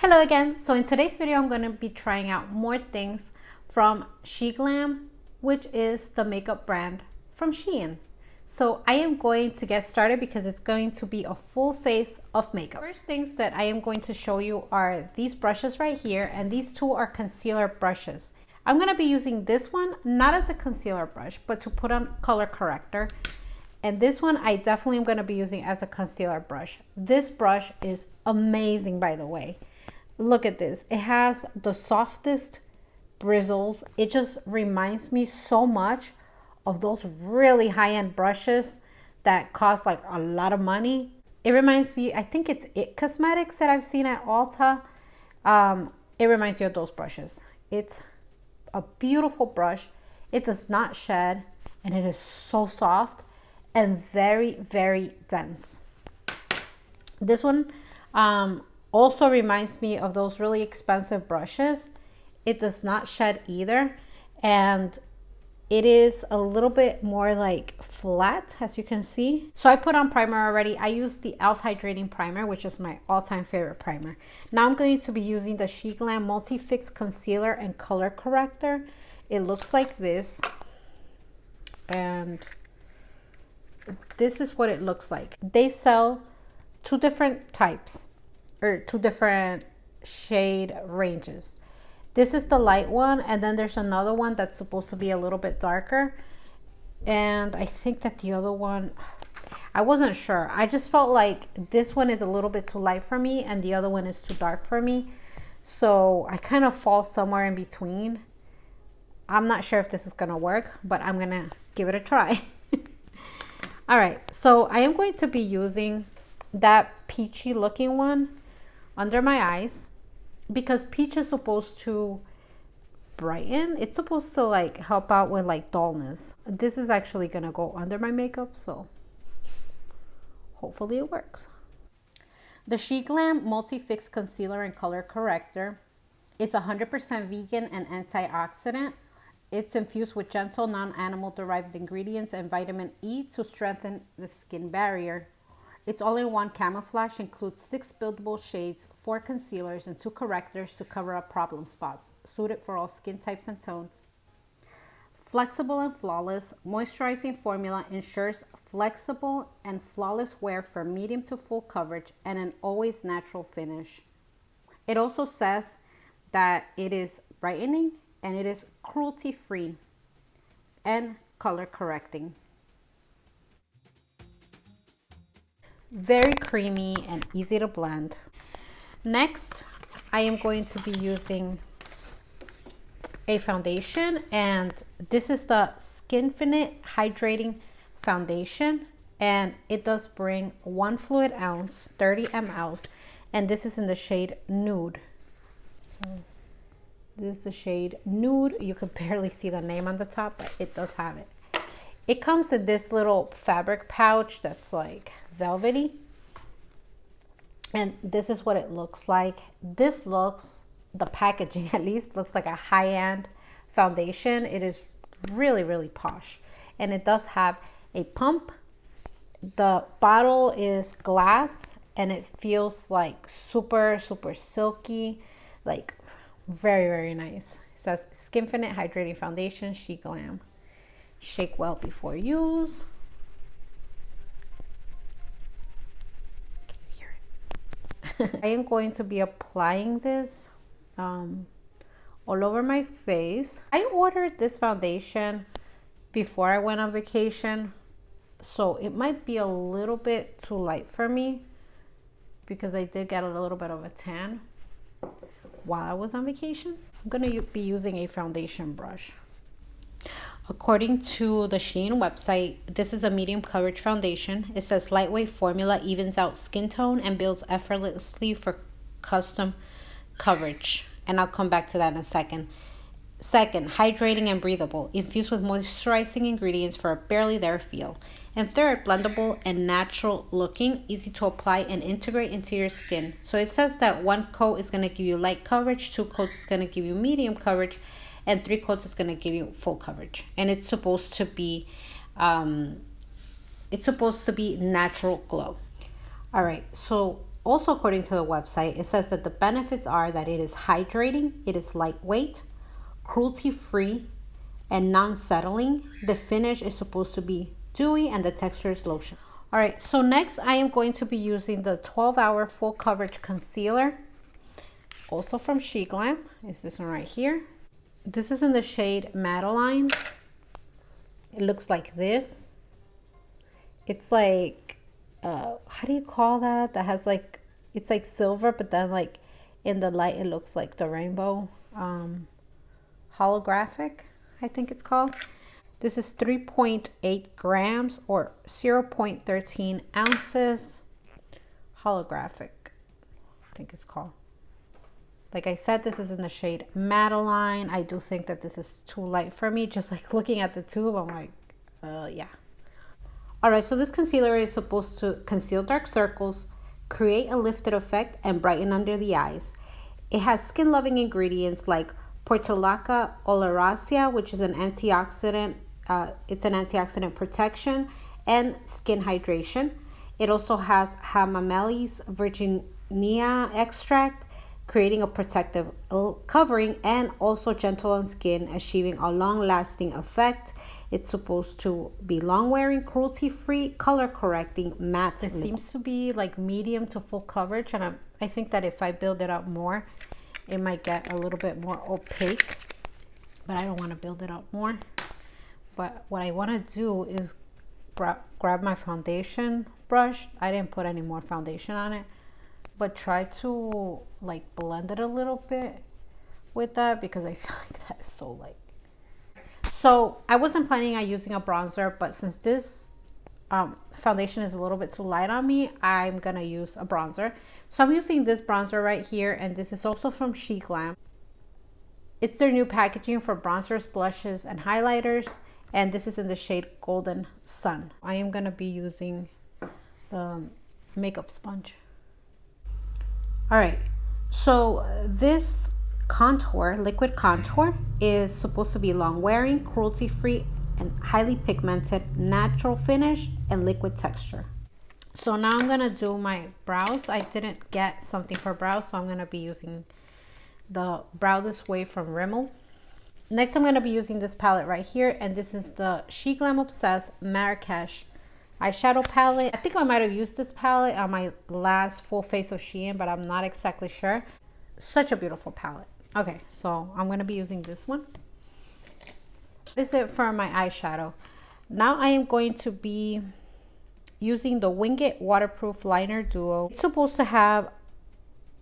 Hello again. So in today's video, I'm going to be trying out more things from SHEGLAM, which is the makeup brand from SHEIN. So I am going to get started because it's going to be a full face of makeup. First things that I am going to show you are these brushes right here, and these two are concealer brushes. I'm going to be using this one not as a concealer brush, but to put on color corrector. And this one I definitely am going to be using as a concealer brush. This brush is amazing, by the way. Look at this. It has the softest bristles. It just reminds me so much of those really high-end brushes that cost like a lot of money. It reminds me, I think it's It Cosmetics that I've seen at Ulta. It reminds me of those brushes. It's a beautiful brush. It does not shed, and it is so soft and very, very dense. This one also reminds me of those really expensive brushes. It does not shed either, and it is a little bit more like flat, as you can see. So I put on primer already. I used the Alph Hydrating Primer, which is my all-time favorite primer. Now I'm going to be using the SHEGLAM Multi-Fix Concealer and Color Corrector. It looks like this, and this is what it looks like. They sell two different types, or two different shade ranges. This is the light one, and then there's another one that's supposed to be a little bit darker. And I think that the other one, I wasn't sure. I just felt like this one is a little bit too light for me, and the other one is too dark for me. So I kind of fall somewhere in between. I'm not sure if this is gonna work, but I'm gonna give it a try. All right, so I am going to be using that peachy looking one under my eyes, because peach is supposed to brighten. It's supposed to like help out with like dullness. This is actually gonna go under my makeup, so hopefully it works. The SHEGLAM Multi-Fix Concealer and Color Corrector is 100% vegan and antioxidant. It's infused with gentle non-animal derived ingredients and vitamin E to strengthen the skin barrier. Its all-in-one camouflage includes 6 buildable shades, 4 concealers, and 2 correctors to cover up problem spots, suited for all skin types and tones. Flexible and flawless, moisturizing formula ensures flexible and flawless wear for medium to full coverage and an always natural finish. It also says that it is brightening and it is cruelty-free and color correcting. Very creamy and easy to blend. Next, I am going to be using a foundation, and this is the Skinfinite Hydrating Foundation, and it does bring 1 fluid ounce, 30 ml, and this is in the shade Nude. This is the shade Nude. You can barely see the name on the top, but it does have it. It comes in this little fabric pouch that's like velvety, and this is what it looks like. This looks, the packaging at least, looks like a high-end foundation. It is really, really posh, and it does have a pump. The bottle is glass, and it feels like super silky, like very, very nice. It says Skinfinite Hydrating Foundation, SHEGLAM. Shake well before use. Can you hear it? I am going to be applying this all over my face. I ordered this foundation before I went on vacation, so it might be a little bit too light for me because I did get a little bit of a tan while I was on vacation. I'm going to be using a foundation brush. According to the SHEIN website, this is a medium coverage foundation. It says lightweight formula evens out skin tone and builds effortlessly for custom coverage. And I'll come back to that in a second. Second, hydrating and breathable, infused with moisturizing ingredients for a barely there feel. And third, blendable and natural looking, easy to apply and integrate into your skin. So it says that 1 coat is going to give you light coverage, 2 coats is going to give you medium coverage, and 3 coats is going to give you full coverage. And it's supposed to be natural glow. All right, so also according to the website, it says that the benefits are that it is hydrating, it is lightweight, cruelty-free, and non-settling. The finish is supposed to be dewy and the texture is lotion. All right, so next I am going to be using the 12-Hour Full Coverage Concealer, also from SHEGLAM. It's this one right here. This is in the shade Madeleine. It looks like this. It's like, how do you call that? That has like, it's like silver, but then like in the light it looks like the rainbow. Holographic, I think it's called. This is 3.8 grams or 0.13 ounces. Holographic, I think it's called. Like I said, this is in the shade Madeleine. I do think that this is too light for me. Just like looking at the tube, I'm like, yeah. All right, so this concealer is supposed to conceal dark circles, create a lifted effect, and brighten under the eyes. It has skin-loving ingredients like Portulaca oleracea, which is an antioxidant. It's an antioxidant protection and skin hydration. It also has Hamamelis virginia extract, creating a protective covering and also gentle on skin, achieving a long-lasting effect. It's supposed to be long-wearing, cruelty-free, color-correcting, matte. It seems to be like medium to full coverage, and I think that if I build it up more, it might get a little bit more opaque, but I don't want to build it up more. But what I want to do is grab my foundation brush. I didn't put any more foundation on it, but try to like blend it a little bit with that because I feel like that is so light. So I wasn't planning on using a bronzer, but since this foundation is a little bit too light on me, I'm gonna use a bronzer. So I'm using this bronzer right here, and this is also from SHEGLAM. It's their new packaging for bronzers, blushes, and highlighters, and this is in the shade Golden Sun. I am gonna be using the makeup sponge. All right, so this contour, liquid contour, is supposed to be long wearing, cruelty free, and highly pigmented, natural finish and liquid texture. So now I'm gonna do my brows. I didn't get something for brows, so I'm gonna be using the Brow This Way from Rimmel. Next, I'm gonna be using this palette right here, and this is the SHEGLAM Obsessed Marrakesh eyeshadow palette. I think I might have used this palette on my last full face of SHEIN, but I'm not exactly sure. Such a beautiful palette. Okay, so I'm gonna be using this one. This is it for my eyeshadow. Now I am going to be using the Wing It Waterproof Liner Duo. It's supposed to have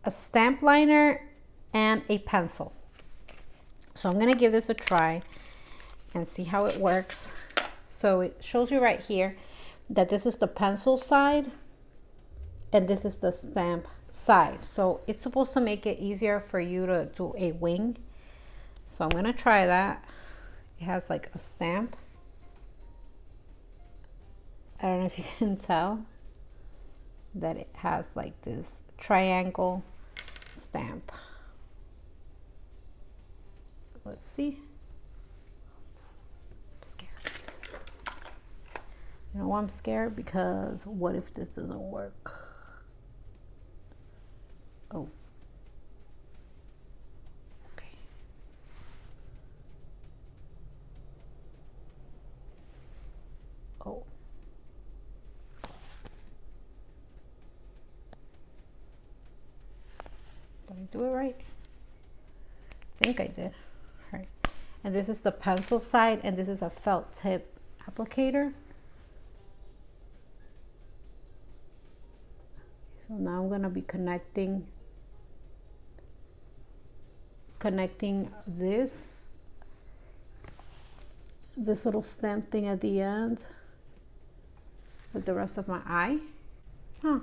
a stamp liner and a pencil. So I'm gonna give this a try and see how it works. So it shows you right here that this is the pencil side and this is the stamp side. So it's supposed to make it easier for you to do a wing. So I'm gonna try that. It has like a stamp. I don't know if you can tell that it has like this triangle stamp. Let's see. I'm scared. You know why I'm scared? Because what if this doesn't work? Oh. Okay. Oh. Did I do it right? I think I did. All right. And this is the pencil side, and this is a felt tip applicator. So now I'm gonna be connecting this little stamp thing at the end with the rest of my eye. Huh.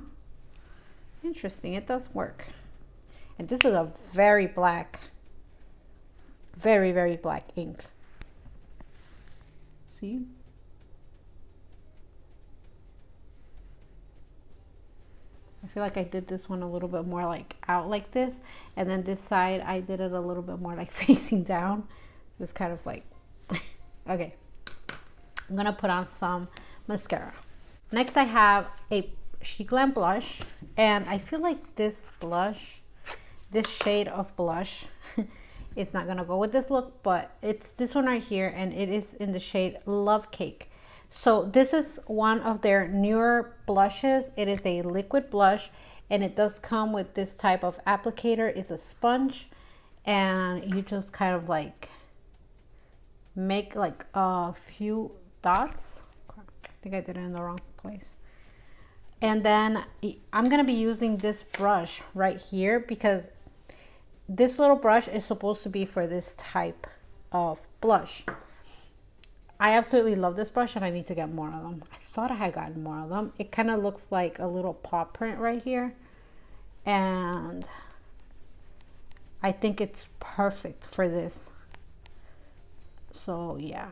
Interesting. It does work. And this is a very black, very, very black ink. See? I feel like I did this one a little bit more like out like this, and then this side I did it a little bit more like facing down. This kind of like okay. I'm gonna put on some mascara. Next I have a SHEGLAM blush, and I feel like this blush, this shade of blush, it's not gonna go with this look, but it's this one right here, and it is in the shade Love Cake. So this is one of their newer blushes. It is a liquid blush, and it does come with this type of applicator. It's a sponge, and you just kind of like make like a few dots. I think I did it in the wrong place. And then I'm gonna be using this brush right here, because this little brush is supposed to be for this type of blush. I absolutely love this brush, and I need to get more of them. I thought I had gotten more of them. It kind of looks like a little paw print right here, and I think it's perfect for this. So yeah,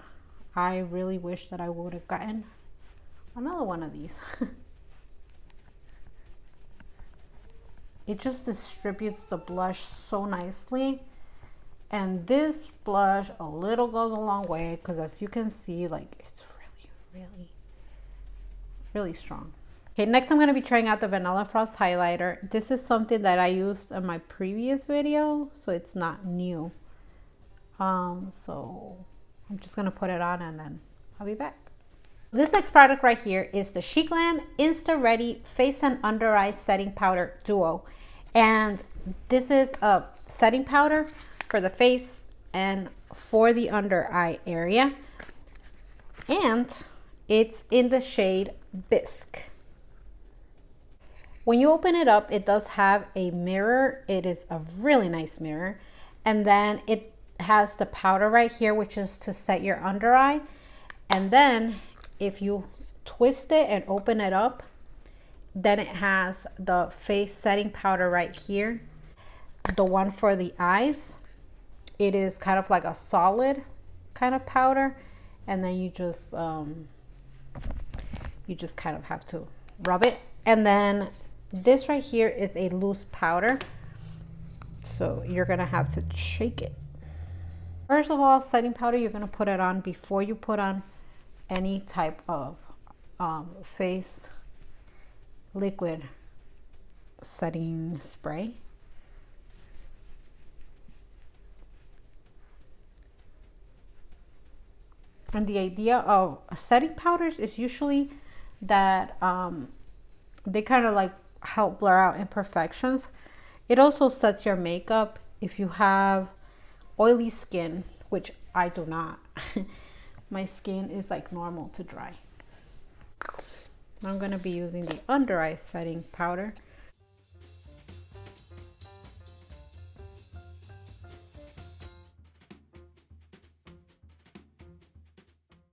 I really wish that I would have gotten another one of these. It just distributes the blush so nicely, and this blush a little goes a long way, because as you can see, like, it's really strong. Okay, next I'm going to be trying out the Vanilla Frost highlighter. This is something that I used in my previous video, so it's not new. So I'm just going to put it on, and then I'll be back. This next product right here is the SHEGLAM Insta-ready Face and Under Eye Setting Powder Duo. And this is a setting powder for the face and for the under eye area. And it's in the shade Bisque. When you open it up, it does have a mirror. It is a really nice mirror. And then it has the powder right here, which is to set your under eye. And then if you twist it and open it up, then it has the face setting powder right here, the one for the eyes. It is kind of like a solid kind of powder, and then you just kind of have to rub it. And then this right here is a loose powder, so you're gonna have to shake it. First of all, setting powder, you're gonna put it on before you put on any type of face liquid setting spray. And the idea of setting powders is usually that they kind of like help blur out imperfections. It also sets your makeup if you have oily skin, which I do not. My skin is like normal to dry. I'm going to be using the under eye setting powder.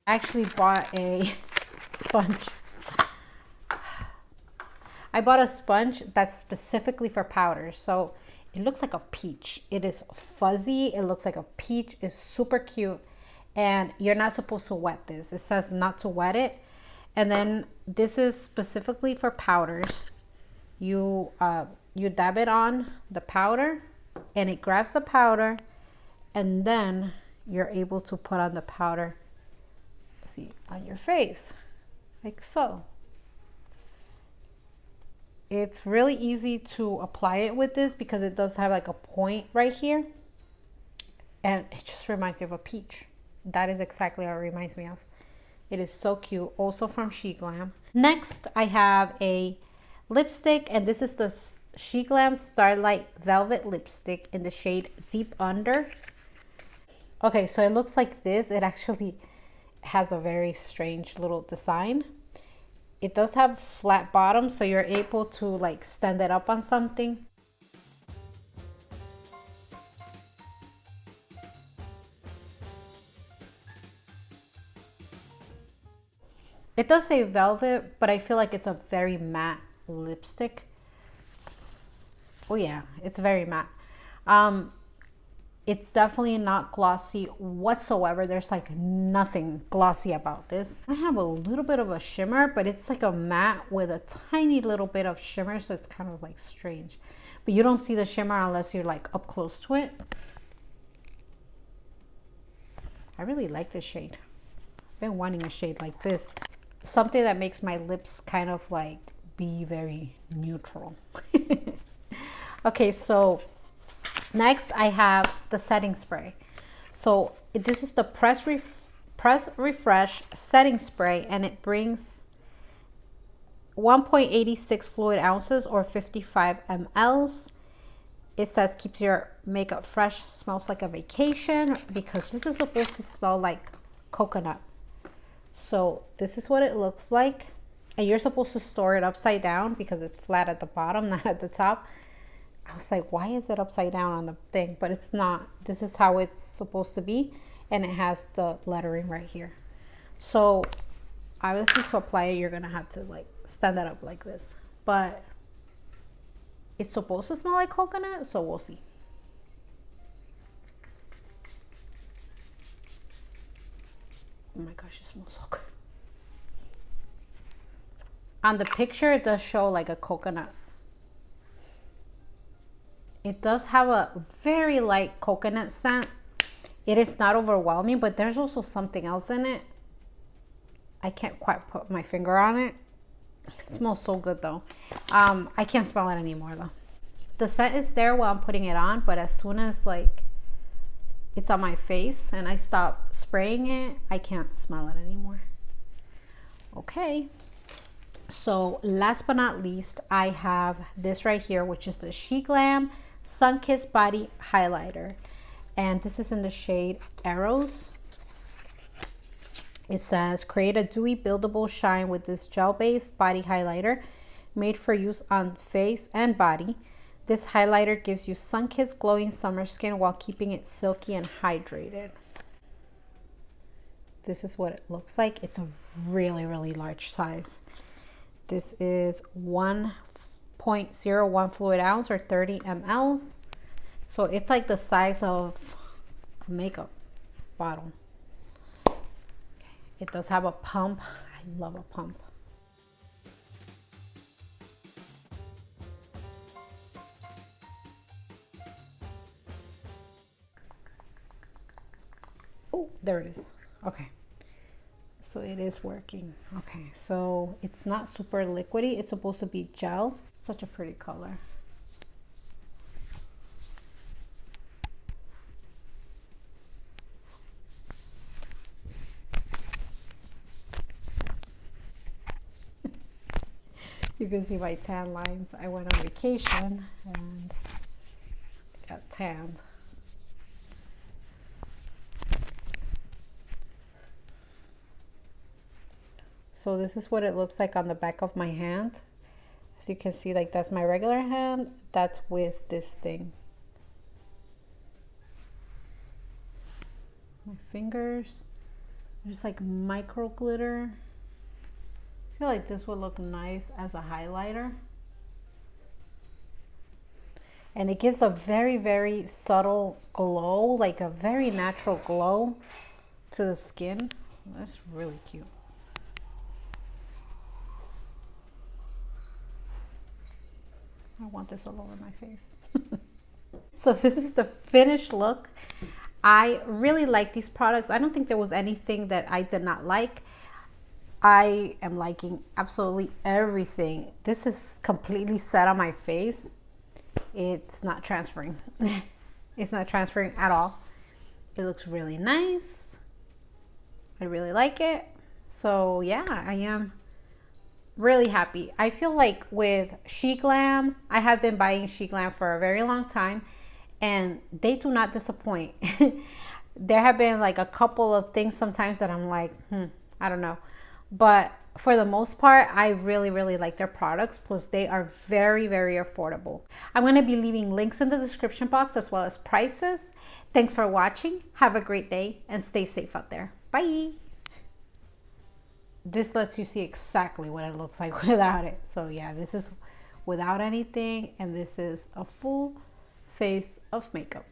I actually bought a sponge. I bought a sponge that's specifically for powders. So it looks like a peach. It is fuzzy. It looks like a peach. It's super cute. And you're not supposed to wet this. It says not to wet it. And then this is specifically for powders. You dab it on the powder, and it grabs the powder, and then you're able to put on the powder, see, on your face, like so. It's really easy to apply it with this because it does have like a point right here, and it just reminds you of a peach. That is exactly what it reminds me of. It is so cute, also from SHEGLAM. Next, I have a lipstick, and this is the SHEGLAM Starlight Velvet Lipstick in the shade Deep Under. Okay, so it looks like this. It actually has a very strange little design. It does have flat bottom, so you're able to like stand it up on something. It does say velvet, but I feel like it's a very matte lipstick. Oh yeah, it's very matte. It's definitely not glossy whatsoever. There's like nothing glossy about this. I have a little bit of a shimmer, but it's like a matte with a tiny little bit of shimmer, so it's kind of like strange. But you don't see the shimmer unless you're like up close to it. I really like this shade. I've been wanting a shade like this. Something that makes my lips kind of like be very neutral. Okay, so next I have the setting spray. So this is the Press Refresh setting spray, and it brings 1.86 fluid ounces or 55 mLs. It says keeps your makeup fresh, smells like a vacation, because this is supposed to smell like coconut. So this is what it looks like, and you're supposed to store it upside down because it's flat at the bottom, not at the top. I was like, why is it upside down on the thing? But it's not. This is how it's supposed to be, and it has the lettering right here. So obviously to apply it, you're gonna have to like stand it up like this, but it's supposed to smell like coconut, so we'll see. Oh my gosh, it smells so good. On the picture, it does show like a coconut. It does have a very light coconut scent. It is not overwhelming, but there's also something else in it. I can't quite put my finger on it. It smells so good though. I can't smell it anymore though. The scent is there while I'm putting it on, but as soon as like it's on my face and I stop spraying it, I can't smell it anymore. Okay, so last but not least, I have this right here, which is the SHEGLAM Sunkissed Body Highlighter, and this is in the shade Eros. It says create a dewy buildable shine with this gel-based body highlighter made for use on face and body. This highlighter gives you sun-kissed glowing summer skin while keeping it silky and hydrated. This is what it looks like. It's a really, really large size. This is 1.01 fluid ounce or 30 mLs. So it's like the size of a makeup bottle. It does have a pump. I love a pump. Oh, there it is. Okay. So it is working. Okay, so it's not super liquidy. It's supposed to be gel. Such a pretty color. You can see my tan lines. I went on vacation and got tanned. So this is what it looks like on the back of my hand. As you can see, like that's my regular hand. That's with this thing. My fingers. There's like micro glitter. I feel like this would look nice as a highlighter. And it gives a very, very subtle glow, like a very natural glow to the skin. That's really cute. I want this all over my face. So this is the finished look. I really like these products. I don't think there was anything that I did not like. I am liking absolutely everything. This is completely set on my face. It's not transferring. It's not transferring at all. It looks really nice. I really like it. So yeah, I am really happy. I feel like with SHEGLAM, I have been buying SHEGLAM for a very long time and they do not disappoint. There have been like a couple of things sometimes that I'm like, I don't know. But for the most part, I really, really like their products. Plus they are very, very affordable. I'm going to be leaving links in the description box as well as prices. Thanks for watching. Have a great day and stay safe out there. Bye. This lets you see exactly what it looks like without it. So yeah, this is without anything, and this is a full face of makeup.